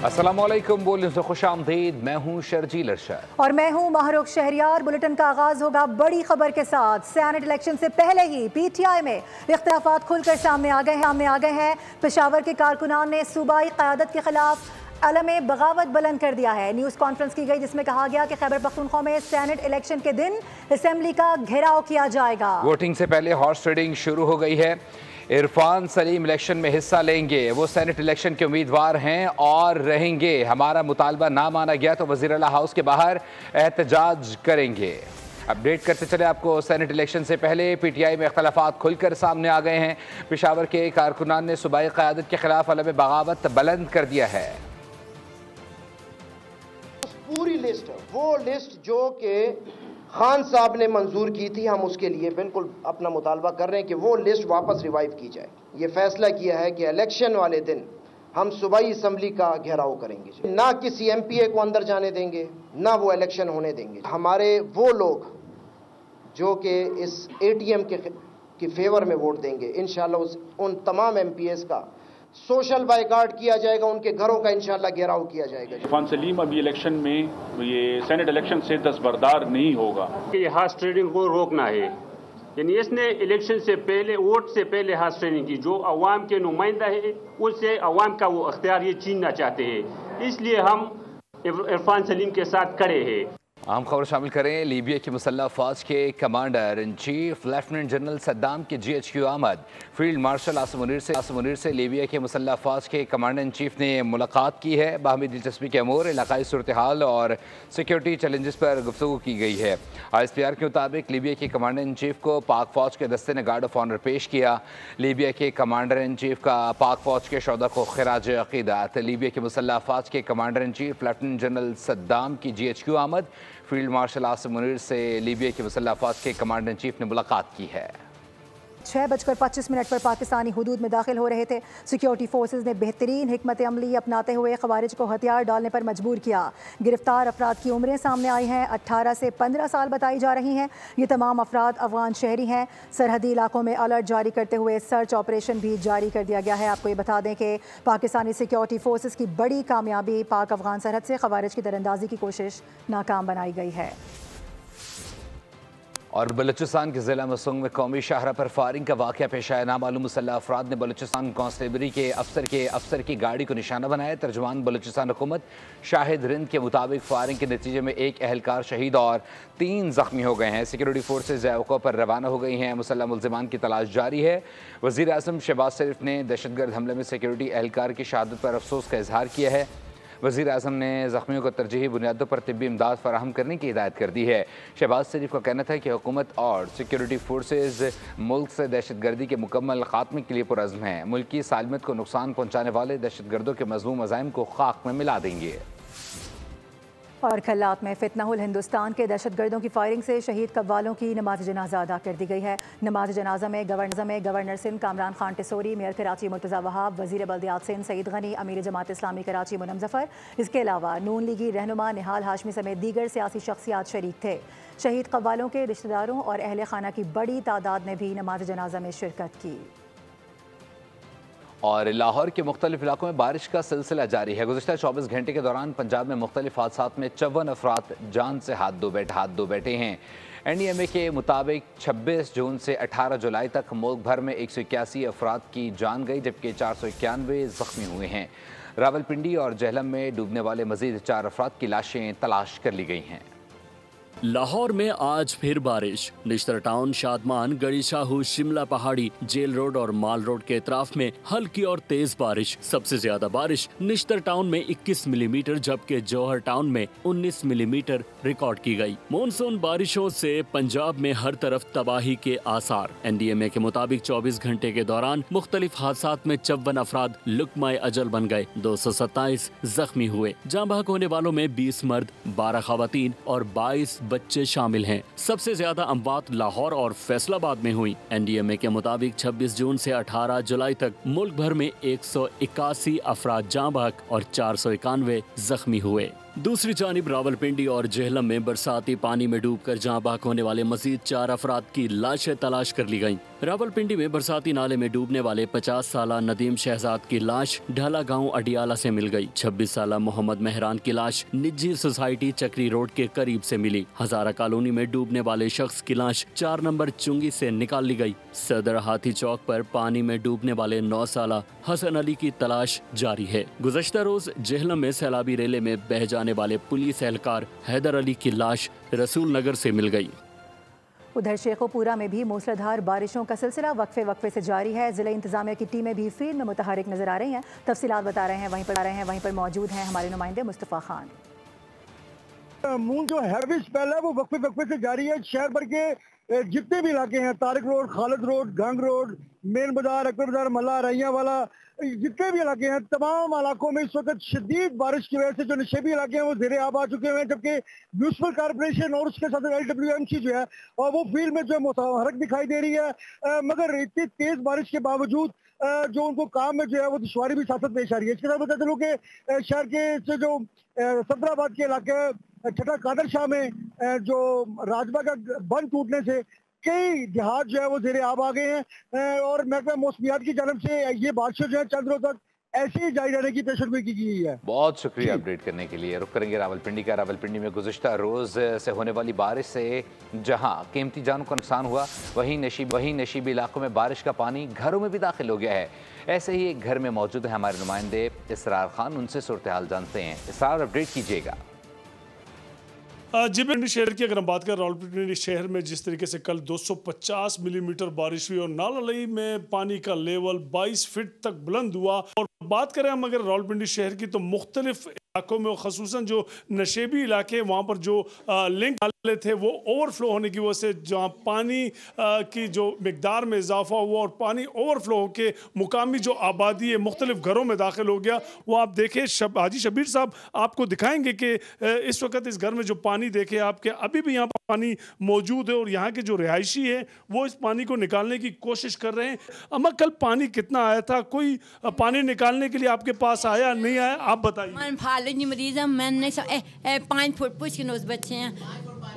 अस्सलामुअलैकुम, बोल से खुशामदीद। मैं हूँ शर्जील अरशद और मैं हूँ माहरुख शहरियार। बुलेटिन का आगाज होगा बड़ी खबर के साथ। सेनेट इलेक्शन से पहले ही पीटीआई में इख्तिलाफात खुलकर सामने आ गए हैं। पेशावर के कारकुनान ने सूबाई क़यादत के खिलाफ अलमे बगावत बुलंद कर दिया है। न्यूज़ कॉन्फ्रेंस की गई जिसमें कहा गया कि खैबर पख्तूनख्वा में सेनेट इलेक्शन के दिन असेंबली का घेराव किया जाएगा। वोटिंग से पहले हॉर्स ट्रेडिंग शुरू हो गई है। इरफान सलीम इलेक्शन में हिस्सा लेंगे। वो सेनेट इलेक्शन के उम्मीदवार हैं और रहेंगे। हमारा मुतालबा ना माना गया तो वज़ीर आला हाउस के बाहर एहतजाज करेंगे। अपडेट करते चले आपको। सेनेट इलेक्शन से पहले पीटीआई में इख्तलाफात खुलकर सामने आ गए हैं। पेशावर के कारकुनान ने सूबाई क़यादत के खिलाफ अलम बगावत बुलंद कर दिया है। पूरी लिस्ट, वो लिस्ट जो कि खान साहब ने मंजूर की थी, हम उसके लिए बिल्कुल अपना मुतालबा कर रहे हैं कि वो लिस्ट वापस रिवाइव की जाए। ये फैसला किया है कि इलेक्शन वाले दिन हम सूबाई असम्बली का घेराव करेंगे, ना किसी एमपीए को अंदर जाने देंगे, ना वो इलेक्शन होने देंगे। हमारे वो लोग जो कि इस एटीएम के फेवर में वोट देंगे, इंशाल्लाह उन तमाम एमपीएस का सोशल बाइकाट किया जाएगा, उनके घरों का इंशाल्लाह घेराव किया जाएगा। इरफान सलीम अभी इलेक्शन में ये सेनेट इलेक्शन से दस्तबरदार नहीं होगा। ये हार्स ट्रेडिंग को रोकना है। यानी इसने इलेक्शन से पहले, वोट से पहले हार्स ट्रेडिंग की। जो अवाम के नुमाइंदा है उससे अवाम का वो अख्तियार ये छीनना चाहते हैं। इसलिए हम इरफान सलीम के साथ खड़े हैं। आम खबर शामिल करें। लीबिया की मुसल्लह अफवाज के commander in chief lieutenant general Saddam की GHQ आमद। फील्ड मार्शल आसिम मुनीर से लीबिया के मुसल्लह अफवाज के कमांडर इन चीफ ने मुलाकात की है। बाहमी दिलचस्पी के अमूर, इलाकाई सूरत हाल और सिक्योरिटी चैलेंजेस पर गुफ्तगू की गई है। ISPR के मुताबिक लीबिया के कमांडर इन चीफ को पाक फौज के दस्ते ने गार्ड ऑफ ऑनर पेश किया। लीबिया के कमांडर इन चीफ का पाक फौज के शोहदा को खिराज अकीदत। लीबिया के मुसल्लह अफवाज के commander in chief lieutenant general Saddam की GHQ आमद। फील्ड मार्शल आसिम मुनीर से लीबिया के मुसल्लह अफवाज के कमांडर इन चीफ ने मुलाकात की है। 6:25 पर पाकिस्तानी हुदूद में दाखिल हो रहे थे। सिक्योरिटी फोर्सेज ने बेहतरीन हिकमत अमली अपनाते हुए खवारिज को हथियार डालने पर मजबूर किया। गिरफ्तार अफराद की उम्रें सामने आई हैं। 18 से 15 साल बताई जा रही हैं। ये तमाम अफराद अफगान शहरी हैं। सरहदी इलाकों में अलर्ट जारी करते हुए सर्च ऑपरेशन भी जारी कर दिया गया है। आपको ये बता दें कि पाकिस्तानी सिक्योरिटी फोर्सेज की बड़ी कामयाबी पाक अफगान सरहद से खवारिज की दरअंदाजी की कोशिश नाकाम बनाई गई है। और बलूचिस्तान के ज़िला मसूंग में कौमी शाहरा पर फायरिंग का वाक़या पेश आया। नामालूम मुसल्लह अफराद ने बलूचिस्तान कांस्टेबली के अफसर की गाड़ी को निशाना बनाया। तर्जुमान बलूचिस्तान हुकूमत शाहिद रिंद के मुताबिक फायरिंग के नतीजे में एक एहलकार शहीद और 3 जख्मी हो गए हैं। सिक्योरिटी फोर्सेज अवक़ा पर रवाना हो गई हैं। मुसल्लह मुल्ज़िमान की तलाश जारी है। वज़ीर आज़म शहबाज शरीफ ने दहशतगर्द हमले में सिक्योरिटी एहलकार की शहादत पर अफसोस का इजहार किया है। वज़ीर आज़म ने ज़ख्मियों को तरजीही बुनियादों पर तिब्बी इमदाद फराहम करने की हिदायत कर दी है। शहबाज शरीफ का कहना था कि हुकूमत और सिक्योरिटी फोर्सेज मुल्क से दहशतगर्दी के मुकम्मल खात्मे के लिए पुरज़्म हैं। मुल्की सालमत को नुकसान पहुँचाने वाले दहशतगर्दों के मज़मूम अज़ाइम को खाक में मिला देंगे। और खल्लात में फितनाहुल हिंदुस्तान के दहशतगर्दों की फायरिंग से शहीद कव्वालों की नमाज जनाजा अदा कर दी गई है। नमाज जनाजा में गवर्नर सिंध कामरान खान टिसोरी, मेयर कराची मुर्तज़ा वहाब, वज़ीर बल्दियात सिंध सईद गनी, अमीर जमात इस्लामी कराची मुनम ज़फ़र, इसके अलावा नून लीगी रहनुमा निहाल हाशमी समेत दीगर सियासी शख्सियात शरीक थे। शहीद कव्वालों के रिश्तेदारों और अहल खाना की बड़ी तादाद ने भी नमाज जनाजा में शिरकत की। और लाहौर के मुख्तलिफ इलाकों में बारिश का सिलसिला जारी है। गुज़िश्ता 24 घंटे के दौरान पंजाब में मुख्तलिफ हादसात में 54 अफराद जान से हाथ धो बैठे हैं। NDMA के मुताबिक 26 जून से 18 जुलाई तक मुल्क भर में 181 अफराद की जान गई, जबकि 491 ज़ख्मी हुए हैं। रावलपिंडी और जहलम में डूबने वाले मजीद 4 अफराद की लाशें तलाश कर ली गई हैं। लाहौर में आज फिर बारिश। निश्तर टाउन, शादमान, गड़ी शाहू, शिमला पहाड़ी, जेल रोड और माल रोड के इतराफ में हल्की और तेज बारिश। सबसे ज्यादा बारिश निश्तर टाउन में 21 मिलीमीटर जबकि जौहर टाउन में 19 मिलीमीटर रिकॉर्ड की गई। मानसून बारिशों से पंजाब में हर तरफ तबाही के आसार। NDMA के मुताबिक 24 घंटे के दौरान मुख्तलिफ हादसात में 54 अफराद लुकमाए अजल बन गए, 227 जख्मी हुए। जाँ बहक होने वालों में 20 मर्द, 12 खवातीन और 22 बच्चे शामिल हैं। सबसे ज्यादा अमवात लाहौर और फैसलाबाद में हुई। NDMA के मुताबिक 26 जून से 18 जुलाई तक मुल्क भर में 181 अफराद जाँ बहक और 491 जख्मी हुए। दूसरी जानिब रावलपिंडी और जेहलम में बरसाती पानी में डूबकर जाँ बाक होने वाले मजीद 4 अफराद की लाशें तलाश कर ली गयी। रावलपिंडी में बरसाती नाले में डूबने वाले 50 साला नदीम शहजाद की लाश ढाला गांव अडियाला से मिल गई। 26 साला मोहम्मद मेहरान की लाश निजी सोसाइटी चक्री रोड के करीब से मिली। हजारा कॉलोनी में डूबने वाले शख्स की लाश 4 नंबर चुंगी से निकाल ली गई। सदर हाथी चौक पर पानी में डूबने वाले 9 साला हसन अली की तलाश जारी है। गुज़श्ता रोज जेहलम में सैलाबी रेले में बह जाने वाले पुलिस एहलकार हैदर अली की लाश रसूल नगर से मिल गई। उधर शेखोपुरा में भी मूसलाधार बारिशों का सिलसिला वक्फे से जारी है। जिला इंतजामिया की टीमें भी फील्ड में मुतहरिक नजर आ रही हैं। तफसीलात बता रहे हैं वहीं पर मौजूद हैं हमारे नुमाइंदे मुस्तफ़ा खान। मून जो हैवी स्पेल है वो वक्फे से जारी है। शहर भर के जितने भी इलाके हैं, तारिक रोड, खालिद रोड, गंग रोड, मेन बाजार, अकबर बाजार, मल्ला, रैया वाला, जितने भी इलाके हैं, तमाम इलाकों में इस वक्त शदीद बारिश की वजह से जो नशेबी इलाके हैं वो ज़ेरे आब आ चुके हैं। जबकि म्यूनसिपल कॉर्पोरेशन और उसके साथ LWMC जो है और वो फील्ड में जो है मुतहरक दिखाई दे रही है। मगर इतनी तेज बारिश के बावजूद जो उनको काम में जो है वो दुश्वारी भी साथ पेश आ रही है। इसके साथ बता चलूँ कि शहर के जो सदराबाद के इलाके छठा कादर शाह में जो राजबा का बंद टूटने से कई देहात जो है वो ज़ेरे आब आ गए हैं और महकमा मौसमियात की जानब से ये बारिशें जो है चंद रोज तक ऐसे ही जारी रहने की पेशेनगोई की गई है। बहुत शुक्रिया अपडेट करने के लिए। रुक करेंगे रावलपिंडी का। रावलपिंडी में गुज़श्ता रोज़ से होने वाली बारिश से जहां कीमती जानों का नुकसान हुआ, वहीं नशीबी इलाकों में बारिश का पानी घरों में भी दाखिल हो गया है। ऐसे ही एक घर में मौजूद है हमारे नुमाइंदे इसरार खान, उनसे सूरत हाल जानते हैं। इसरार, अपडेट कीजिएगा। जी पिंडी शहर की अगर हम बात करें, रावलपिंडी शहर में जिस तरीके से कल 250 मिलीमीटर बारिश हुई और नाला में पानी का लेवल 22 फीट तक बुलंद हुआ। और बात करें हम अगर रावलपिंडी शहर की, तो मुख्तलिफ इलाकों में खसूसन जो नशेबी इलाके वहाँ पर जो लिंक डाले थे वो ओवरफ्लो होने की वजह से जहाँ पानी की जो मिकदार में इजाफा हुआ और पानी ओवरफ्लो होकर मुकामी जो आबादी है मुख्तलिफ घरों में दाखिल हो गया। वो आप देखें, हाजी शबीर साहब आपको दिखाएंगे कि इस वक्त इस घर में जो पानी देखे आपके अभी भी यहाँ पर पानी मौजूद है और यहाँ के जो रिहायशी है वो इस पानी को निकालने की कोशिश कर रहे हैं। अम्मा, कल पानी कितना आया था? कोई पानी निकालने के लिए आपके पास आया नहीं आया? आप बताइए। मरीज है, मैंने 5 फुट पुछ के बच्चे हैं,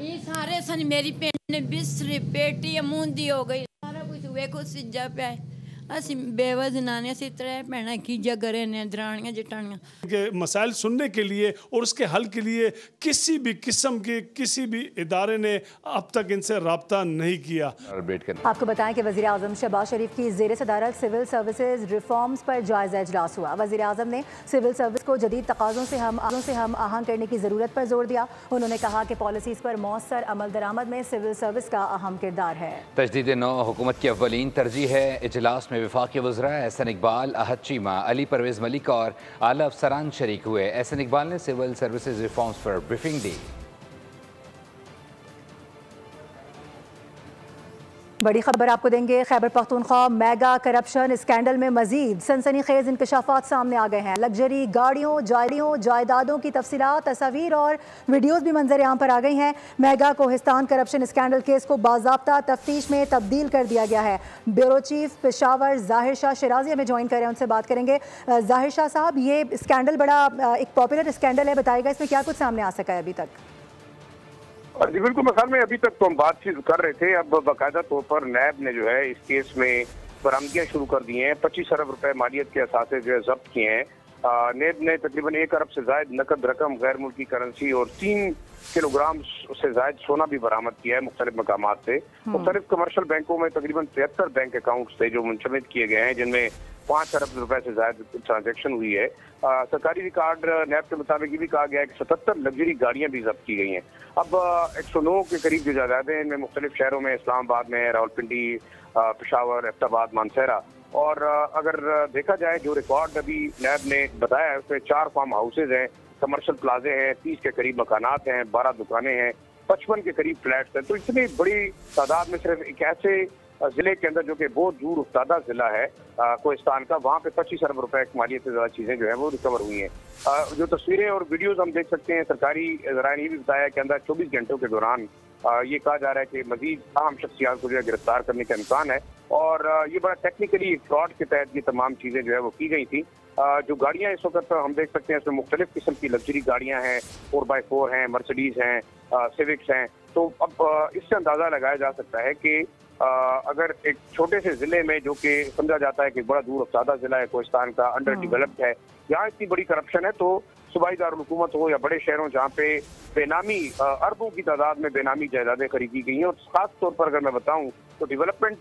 ये सारे सन मेरी पेट बिस्तरी पेटी मुंदी हो गई, सारा कुछ हुए कुछ सिज्जा पे असि बेवा जनाने से तरह पैना की जगरे ने दरानियां जटानियां के मसाइल सुनने के लिए और उसके हल के लिए किसी भी किस्म के किसी भी इदारे ने अब तक इनसे रब्ता नहीं किया। आपको बताएं कि वज़ीर आज़म शहबाज शरीफ की ज़ेर सदारत सिविल सर्विसेज रिफॉर्म्स पर जायज़ा इजलास हुआ। वज़ीर आज़म ने सिविल सर्विस को जदीद तकाज़ों से हम आहंग करने की ज़रूरत पर जोर दिया। उन्होंने कहा कि पॉलिसीज़ पर मौसर अमल दरामद में सिविल सर्विस का अहम किरदार है। तजदीद नौ हुकूमत की अव्वलीन तरजीह है। इजलास में वफाकी वज़रा एहसन इकबाल, अहद चीमा, अली परवेज़ मलिक और आला अफसरान शरीक हुए। एहसन इकबाल ने सिविल सर्विसेज रिफॉर्म्स पर ब्रीफिंग दी। बड़ी खबर आपको देंगे। Khyber Pakhtunkhwa mega corruption scandal में मजीद सनसनीखेज इंकशाफात सामने आ गए हैं। लग्जरी गाड़ियों, जायदादों की तफसीलात, तस्वीर और वीडियोज़ भी मंजर आम पर आ गई हैं। Mega Kohistan corruption scandal case को बाज़ाब्ता तफ्तीश में तब्दील कर दिया गया है। ब्यूरो चीफ पेशावर ज़ाहिर शाह शिराजी हमें ज्वाइन कर रहे हैं, उनसे बात करेंगे। ज़ाहिर शाह साहब, ये स्कैंडल बड़ा एक पॉपुलर स्कैंडल है, बताइएगा इसमें क्या कुछ सामने आ सका है अभी तक? जी बिल्कुल, मसाल में अभी तक तो हम बातचीत कर रहे थे। अब बाकायदा तौर पर नैब ने जो है इस केस में बरामदगियां शुरू कर दी हैं। 25 अरब रुपए मालियत के असासे जो है जब्त किए हैं। नैब ने तकरीबन 1 अरब से ज्यादा नकद रकम, गैर मुल्की करेंसी और 3 किलोग्राम से ज्यादा सोना भी बरामद किया है मुख्तलिफ मकामात से। मुख्तलिफ कमर्शियल बैंकों में तकरीबन 73 बैंक अकाउंट थे जो मुंजमद किए गए हैं, जिनमें 5 अरब रुपए से ज्यादा ट्रांजेक्शन हुई है। सरकारी रिकॉर्ड नैब के मुताबिक ये भी कहा गया है कि 77 लग्जरी गाड़ियां भी जब्त की गई हैं। अब 109 के करीब जो जायदादें हैं, इनमें मुख्तलिफ शहरों में, इस्लामाबाद में, रावलपिंडी, पेशावर, एबटाबाद, मानसेरा। और अगर देखा जाए जो रिकॉर्ड अभी नैब ने बताया है उसमें 4 फार्म हाउसेज हैं, कमर्शियल प्लाजे हैं, 30 के करीब मकानात हैं, 12 दुकानें हैं, 55 के करीब फ्लैट्स हैं। तो इतनी बड़ी तादाद में सिर्फ एक ऐसे जिले के अंदर जो कि बहुत दूर उफ्तादा जिला है कोहिस्तान का, वहाँ पे 25 अरब रुपए की मालियत से ज्यादा चीजें जो है वो रिकवर हुई हैं। जो तस्वीरें और वीडियोज हम देख सकते हैं, सरकारी ज़राए ने भी बताया कि अंदर 24 घंटों के दौरान ये कहा जा रहा है कि मजीद अहम शख्सियात को जो है गिरफ्तार करने का इम्कान है। और ये बड़ा टेक्निकली फ्रॉड के तहत ये तमाम चीजें जो है वो की गई थी। जो गाड़ियां इस वक्त हम देख सकते हैं इसमें मुख्तलिफ किस्म की लग्जरी गाड़ियां हैं, 4x4 हैं, मर्सिडीज हैं, सिविक्स हैं। तो अब इससे अंदाजा लगाया जा सकता है कि अगर एक छोटे से जिले में, जो कि समझा जाता है कि बड़ा दूर अफ्सादा जिला है कोहिस्तान का, अंडर डेवलप्ड है, यहाँ इतनी बड़ी करप्शन है, तो सूबाई दारुल हुकूमत हो या बड़े शहरों जहाँ पे बेनामी अरबों की तादाद में बेनामी जायदादें खरीदी गई हैं। और खास तौर पर अगर मैं बताऊं तो डेवलपमेंट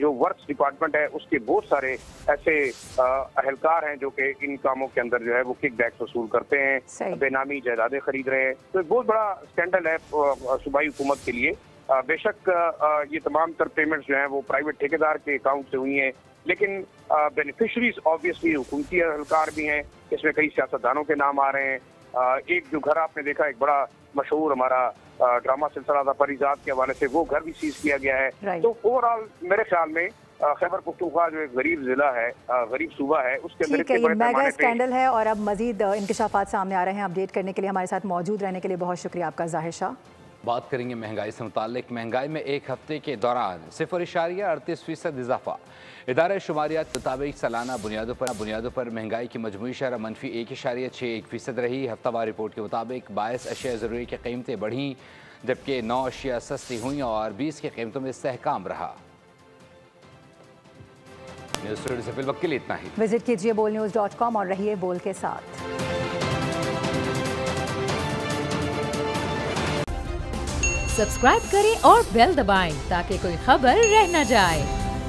जो वर्क्स डिपार्टमेंट है उसके बहुत सारे ऐसे अहलकार हैं जो कि इन कामों के अंदर जो है वो किक बैक्स वसूल करते हैं, बेनामी जायदादें खरीद रहे हैं। तो एक बहुत बड़ा स्कैंडल है सूबाई हुकूमत के लिए। बेशक ये तमाम तर पेमेंट्स जो हैं वो प्राइवेट ठेकेदार के अकाउंट से हुई हैं, लेकिन बेनिफिशरीज ऑब्वियसली हुकूमती अहलकार भी हैं। इसमें कई सियासतदानों के नाम आ रहे हैं। एक जो घर आपने देखा, एक बड़ा मशहूर हमारा ड्रामा सिलसिला था परिजात के हवाले से, वो घर भी सीज किया गया है। तो ओवरऑल मेरे ख्याल में खैबर पख्तूनख्वा जो एक गरीब जिला है, गरीब सूबा है, उसके अंदर मेगा स्कैंडल है। और अब मजीद इंकशाफात सामने आ रहे हैं। अपडेट करने के लिए हमारे साथ मौजूद रहने के लिए बहुत शुक्रिया आपका ज़ाहिर शाह। बात करेंगे महंगाई से मुताल्लिक। महंगाई में एक हफ्ते के दौरान 0.38% इजाफा। इदारा शुमारियात के मुताबिक सालाना बुनियादों पर महंगाई की मजमूई शरह -1.61% रही। हफ्तावार रिपोर्ट के मुताबिक 22 अशिया ज़रूरी की कीमतें बढ़ीं, जबकि 9 अशिया सस्ती हुई और 20 की कीमतों में इस्तेहकाम रहा। न्यूज़ स्टूडियो से फिलहाल के लिए इतना ही। विजिट कीजिए bolnews.com और रहिए बोल के साथ। सब्सक्राइब करें और बेल दबाएं ताकि कोई खबर रह न जाए।